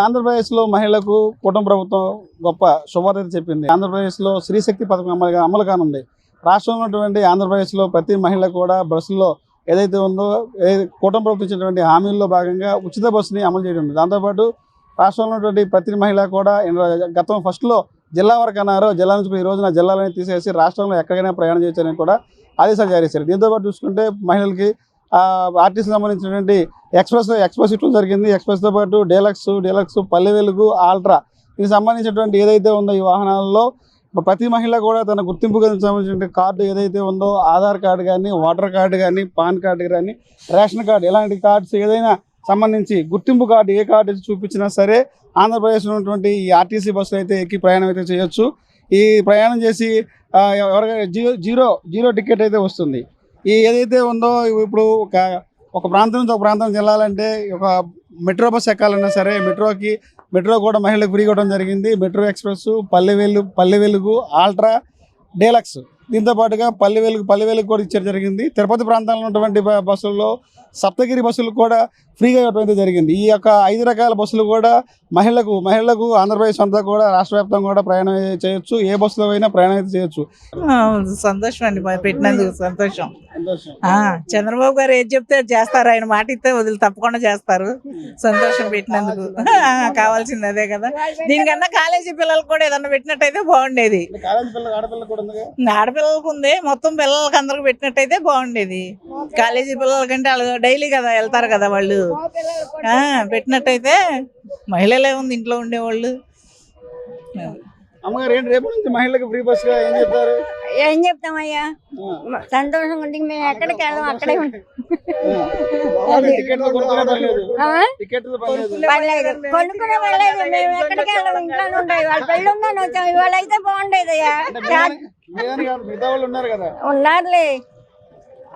ఆంధ్రప్రదేశ్లో మహిళలకు కూటమి ప్రభుత్వం గొప్ప శుభవార్త చెప్పింది. ఆంధ్రప్రదేశ్లో స్త్రీశక్తి పథకం అమలు కానుంది. రాష్ట్రంలో ఉన్నటువంటి ఆంధ్రప్రదేశ్లో ప్రతి మహిళ కూడా బస్సుల్లో ఏదైతే ఉందో కూటమి ప్రభుత్వం ఇచ్చినటువంటి హామీల్లో భాగంగా ఉచిత బస్సుని అమలు చేయడం ఉంది. దాంతోపాటు రాష్ట్రంలో ఉన్నటువంటి ప్రతి మహిళ కూడా గతం ఫస్ట్లో జిల్లా వరకు అన్నారు. జిల్లా నుంచి ఈ రోజున జిల్లాలని తీసేసి రాష్ట్రంలో ఎక్కడికైనా ప్రయాణం చేయొచ్చని కూడా ఆదేశాలు జారీ చేశారు. దీంతోపాటు చూసుకుంటే మహిళలకి ఆర్టీసీకి సంబంధించినటువంటి ఎక్స్ప్రెస్ ఇవ్వడం జరిగింది. ఎక్స్ప్రెస్తో పాటు డీలక్స్ పల్లె వెలుగు ఆల్ట్రా దీనికి సంబంధించినటువంటి ఏదైతే ఉందో ఈ వాహనాలలో ప్రతి మహిళ కూడా తన గుర్తింపుకు సంబంధించిన కార్డు ఏదైతే ఉందో ఆధార్ కార్డు కానీ ఓటర్ కార్డు కానీ పాన్ కార్డు కానీ రేషన్ కార్డు ఇలాంటి కార్డ్స్ ఏదైనా సంబంధించి గుర్తింపు కార్డు ఏ కార్డు చూపించినా సరే ఆంధ్రప్రదేశ్లో ఉన్నటువంటి ఈ ఆర్టీసీ బస్సులు అయితే ఎక్కి ప్రయాణం అయితే చేయొచ్చు. ఈ ప్రయాణం చేసి ఎవరికైనా జీరో టికెట్ అయితే వస్తుంది. ఈ ఏదైతే ఉందో ఇప్పుడు ఒక ప్రాంతం నుంచి ఒక ప్రాంతం వెళ్ళాలంటే ఒక మెట్రో బస్ ఎక్కాలన్నా సరే మెట్రో కూడా మహిళలకు ఫ్రీగా ఇవ్వడం జరిగింది. Metro express Palle Velugu ultra deluxe దీంతో పాటుగా పల్లె వెలుగు కూడా ఇచ్చడం జరిగింది. తిరుపతి ప్రాంతాల్లో ఉన్నటువంటి బస్సుల్లో సప్తగిరి బస్సులు కూడా ఫ్రీగా ఇవ్వడం జరిగింది. ఈ యొక్క 5 రకాల బస్సులు కూడా మహిళలకు ఆంధ్రప్రదేశ్ అంతా కూడా రాష్ట్ర వ్యాప్తంగా కూడా ప్రయాణం చేయొచ్చు. ఏ బస్సులో అయినా ప్రయాణం అయితే చేయొచ్చు. సంతోషం అండి పెట్టినందుకు సంతోషం. చంద్రబాబు గారు ఏది చెప్తే అది చేస్తారు. ఆయన మాట ఇస్తే వదిలి తప్పకుండా చేస్తారు. సంతోషం పెట్టినందుకు. కావాల్సింది అదే కదా. దీనికన్నా కాలేజీ పిల్లలకు కూడా ఏదన్నా పెట్టినట్టయితే బాగుండేది. ఆడపిల్లలకు ఉంది, మొత్తం పిల్లలకి అందరికి పెట్టినట్టయితే బాగుండేది. కాలేజీ పిల్లల కంటే వాళ్ళు డైలీ కదా వెళ్తారు కదా వాళ్ళు. పెట్టినట్టయితే మహిళలే ఉంది ఇంట్లో ఉండేవాళ్ళు. అమ్మగారు ఏంటి రేపు నుంచి మహిళలకు ఫ్రీ బస్ ఏం చెప్తారు? ఏం చెప్తామయ్యా, సంతోషంగా ఉంటుంది. మేము ఎక్కడికి వెళ్దాం అక్కడే ఉంటాం. కొనుక్కునే వెళ్ళలేదు, మేము ఎక్కడికి వెళ్ళాం, ఇంట్లోనే ఉంటాయి. వాళ్ళ పెళ్ళి ఉందని వచ్చాం. ఇవాళ అయితే బాగుండేదయ్యా. ఉన్నారులే,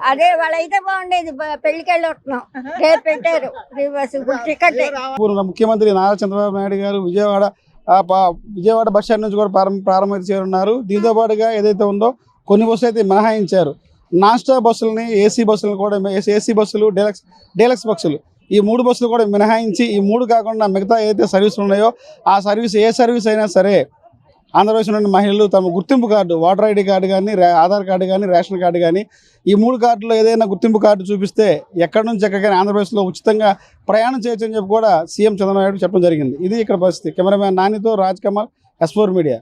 అదే వాళ్ళైతే బాగుండేది. పెళ్లికి వెళ్ళి వస్తున్నాం. రేపు పెట్టారు ఫ్రీ బస్సు టికెట్. ముఖ్యమంత్రి నారా చంద్రబాబు నాయుడు గారు విజయవాడ బస్ స్టాండ్ నుంచి కూడా ప్రారంభం చేరున్నారు. దీంతో పాటుగా ఏదైతే ఉందో కొన్ని బస్సులు అయితే మినహాయించారు. నాన్ స్టాప్ బస్సులని ఏసీ బస్సులను కూడా ఏసీ బస్సులు డీలక్స్ బస్సులు ఈ 3 బస్సులు కూడా మినహాయించి ఈ 3 కాకుండా మిగతా ఏదైతే సర్వీసులు ఉన్నాయో ఆ ఏ సర్వీస్ అయినా సరే ఆంధ్రప్రదేశ్లో ఉన్న మహిళలు తమ గుర్తింపు కార్డు ఓటర్ ఐడి కార్డు కానీ ఆధార్ కార్డు కానీ రేషన్ కార్డు కానీ ఈ 3 కార్డులో ఏదైనా గుర్తింపు కార్డు చూపిస్తే ఎక్కడి నుంచి ఎక్కడికైనా ఆంధ్రప్రదేశ్లో ఉచితంగా ప్రయాణం చేయొచ్చు అని చెప్పి కూడా సీఎం చంద్రబాబు నాయుడు చెప్పడం జరిగింది. ఇది ఇక్కడ పరిస్థితి. కెమెరామ్యాన్ నానితో రాజ్ కమల్, S4 మీడియా.